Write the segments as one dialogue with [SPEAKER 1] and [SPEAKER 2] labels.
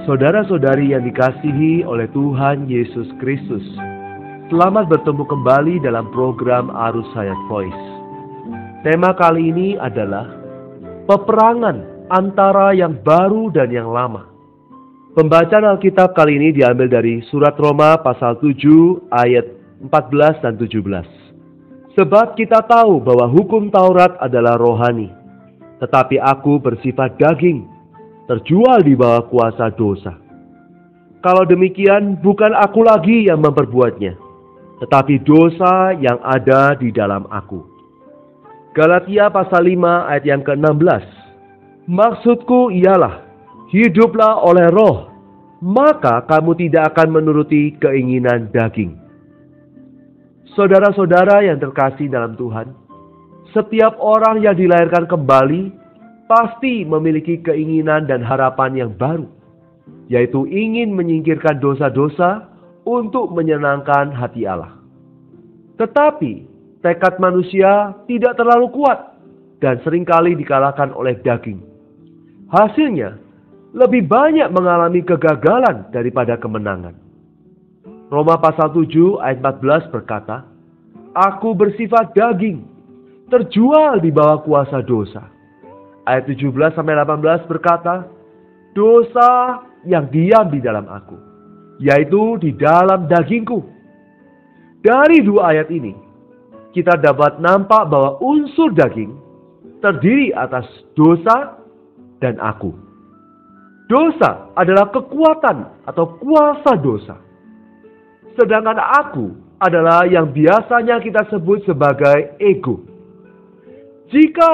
[SPEAKER 1] Saudara-saudari yang dikasihi oleh Tuhan Yesus Kristus, selamat bertemu kembali dalam program Arus Hayat Voice. Tema kali ini adalah peperangan antara yang baru dan yang lama. Pembacaan Alkitab kali ini diambil dari surat Roma pasal 7 ayat 14 dan 17. Sebab kita tahu bahwa hukum Taurat adalah rohani, tetapi aku bersifat daging, terjual di bawah kuasa dosa. Kalau demikian, bukan aku lagi yang memperbuatnya, tetapi dosa yang ada di dalam aku. Galatia pasal 5 ayat yang ke-16. Maksudku ialah, hiduplah oleh roh, maka kamu tidak akan menuruti keinginan daging. Saudara-saudara yang terkasih dalam Tuhan, setiap orang yang dilahirkan kembali pasti memiliki keinginan dan harapan yang baru, yaitu ingin menyingkirkan dosa-dosa untuk menyenangkan hati Allah. Tetapi tekad manusia tidak terlalu kuat dan seringkali dikalahkan oleh daging. Hasilnya, lebih banyak mengalami kegagalan daripada kemenangan. Roma pasal 7 ayat 14 berkata, aku bersifat daging, terjual di bawah kuasa dosa. Ayat 17-18 berkata, dosa yang diam di dalam aku, yaitu di dalam dagingku. Dari dua ayat ini, kita dapat nampak bahwa unsur daging terdiri atas dosa dan aku. Dosa adalah kekuatan atau kuasa dosa. Sedangkan aku adalah yang biasanya kita sebut sebagai ego. Jika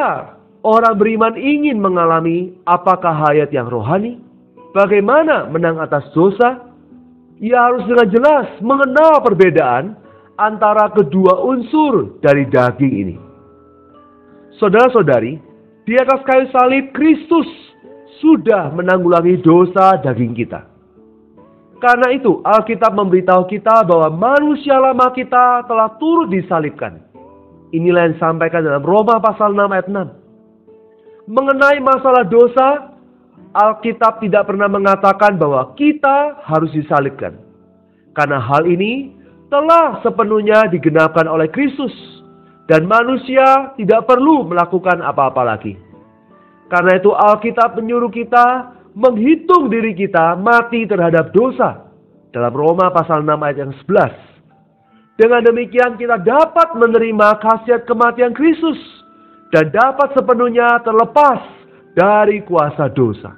[SPEAKER 1] orang beriman ingin mengalami apakah hayat yang rohani, bagaimana menang atas dosa, ia harus dengan jelas mengenal perbedaan antara kedua unsur dari daging ini. Saudara-saudari, di atas kayu salib Kristus sudah menanggulangi dosa daging kita. Karena itu Alkitab memberitahu kita bahwa manusia lama kita telah turut disalibkan. Inilah yang disampaikan dalam Roma pasal 6 ayat 6. Mengenai masalah dosa, Alkitab tidak pernah mengatakan bahwa kita harus disalibkan. Karena hal ini telah sepenuhnya digenapkan oleh Kristus. Dan manusia tidak perlu melakukan apa-apa lagi. Karena itu Alkitab menyuruh kita menghitung diri kita mati terhadap dosa. Dalam Roma pasal 6 ayat yang 11. Dengan demikian kita dapat menerima khasiat kematian Kristus. Dan dapat sepenuhnya terlepas dari kuasa dosa.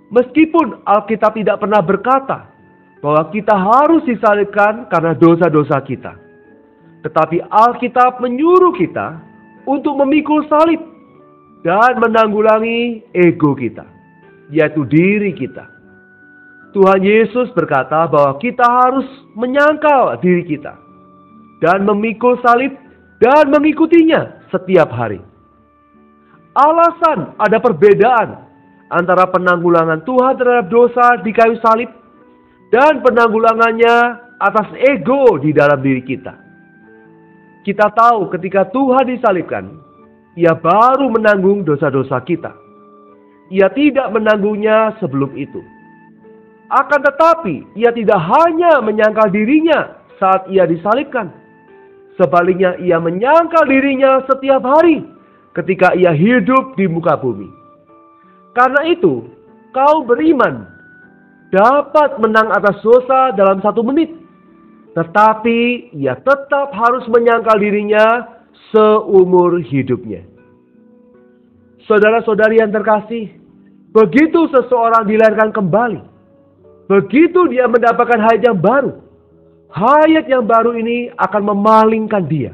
[SPEAKER 1] Meskipun Alkitab tidak pernah berkata bahwa kita harus disalibkan karena dosa-dosa kita. Tetapi Alkitab menyuruh kita untuk memikul salib dan menanggulangi ego kita, yaitu diri kita. Tuhan Yesus berkata bahwa kita harus menyangkal diri kita dan memikul salib dan mengikutinya setiap hari. Alasan ada perbedaan antara penanggulangan Tuhan terhadap dosa di kayu salib dan penanggulangannya atas ego di dalam diri kita. Kita tahu ketika Tuhan disalibkan, Ia baru menanggung dosa-dosa kita. Ia tidak menanggungnya sebelum itu. Akan tetapi, Ia tidak hanya menyangkal dirinya saat Ia disalibkan. Sebaliknya Ia menyangkal dirinya setiap hari ketika Ia hidup di muka bumi. Karena itu, kau beriman dapat menang atas dosa dalam 1 menit. Tetapi ia tetap harus menyangkal dirinya seumur hidupnya. Saudara-saudari yang terkasih, begitu seseorang dilahirkan kembali, begitu dia mendapatkan hayat yang baru, hayat yang baru ini akan memalingkan dia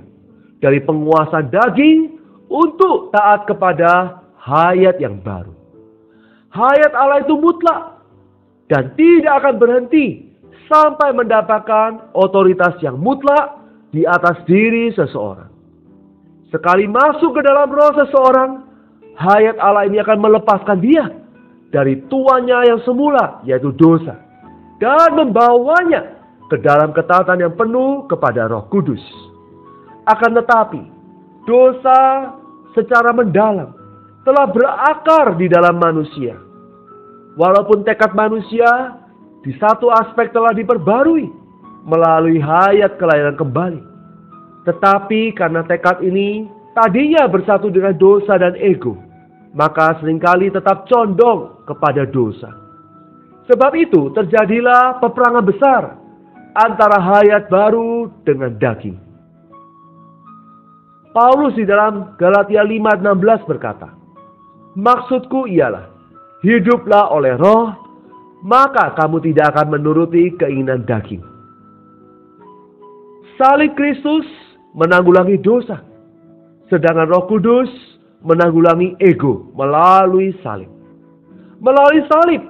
[SPEAKER 1] dari penguasaan daging untuk taat kepada hayat yang baru. Hayat Allah itu mutlak dan tidak akan berhenti sampai mendapatkan otoritas yang mutlak di atas diri seseorang. Sekali masuk ke dalam roh seseorang, hayat Allah ini akan melepaskan dia dari tuannya yang semula, yaitu dosa, dan membawanya ke dalam ketaatan yang penuh kepada Roh Kudus. Akan tetapi, dosa secara mendalam telah berakar di dalam manusia. Walaupun tekad manusia di satu aspek telah diperbarui melalui hayat kelahiran kembali, tetapi karena tekad ini tadinya bersatu dengan dosa dan ego, maka seringkali tetap condong kepada dosa. Sebab itu terjadilah peperangan besar antara hayat baru dengan daging. Paulus di dalam Galatia 5:16 berkata, "Maksudku ialah, hiduplah oleh roh, maka kamu tidak akan menuruti keinginan daging." Salib Kristus menanggulangi dosa, sedangkan Roh Kudus menanggulangi ego melalui salib. Melalui salib,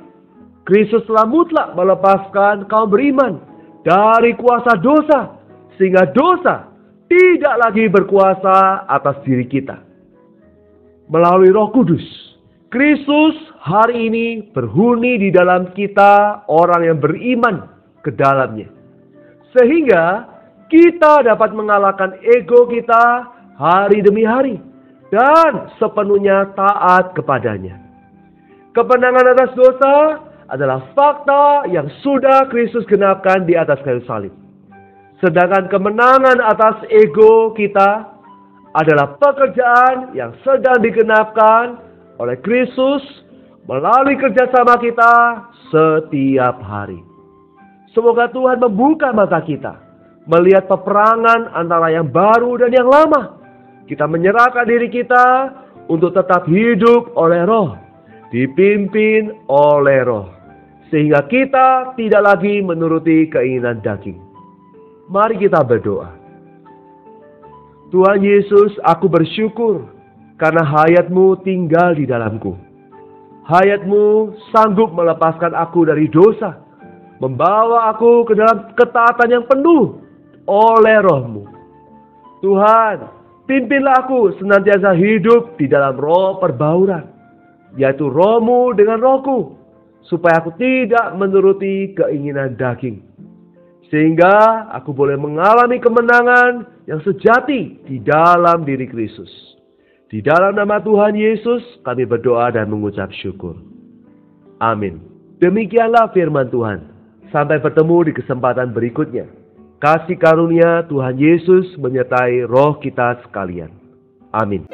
[SPEAKER 1] Kristus telah mutlak melepaskan kaum beriman dari kuasa dosa, sehingga dosa tidak lagi berkuasa atas diri kita. Melalui Roh Kudus, Kristus hari ini berhuni di dalam kita, orang yang beriman ke dalamnya, sehingga kita dapat mengalahkan ego kita hari demi hari dan sepenuhnya taat kepadanya. Kemenangan atas dosa adalah fakta yang sudah Kristus genapkan di atas kayu salib. Sedangkan kemenangan atas ego kita adalah pekerjaan yang sedang digenapkan oleh Kristus melalui kerjasama kita setiap hari. Semoga Tuhan membuka mata kita melihat peperangan antara yang baru dan yang lama. Kita menyerahkan diri kita untuk tetap hidup oleh Roh, dipimpin oleh Roh, sehingga kita tidak lagi menuruti keinginan daging. Mari kita berdoa. Tuhan Yesus, aku bersyukur karena hayat-Mu tinggal di dalamku. Hayat-Mu sanggup melepaskan aku dari dosa, membawa aku ke dalam ketaatan yang penuh oleh Roh-Mu. Tuhan, pimpinlah aku senantiasa hidup di dalam roh perbauran, yaitu Roh-Mu dengan Rohku, supaya aku tidak menuruti keinginan daging, sehingga aku boleh mengalami kemenangan yang sejati di dalam diri Kristus. Di dalam nama Tuhan Yesus kami berdoa dan mengucap syukur. Amin. Demikianlah firman Tuhan. Sampai bertemu di kesempatan berikutnya. Kasih karunia Tuhan Yesus menyertai roh kita sekalian. Amin.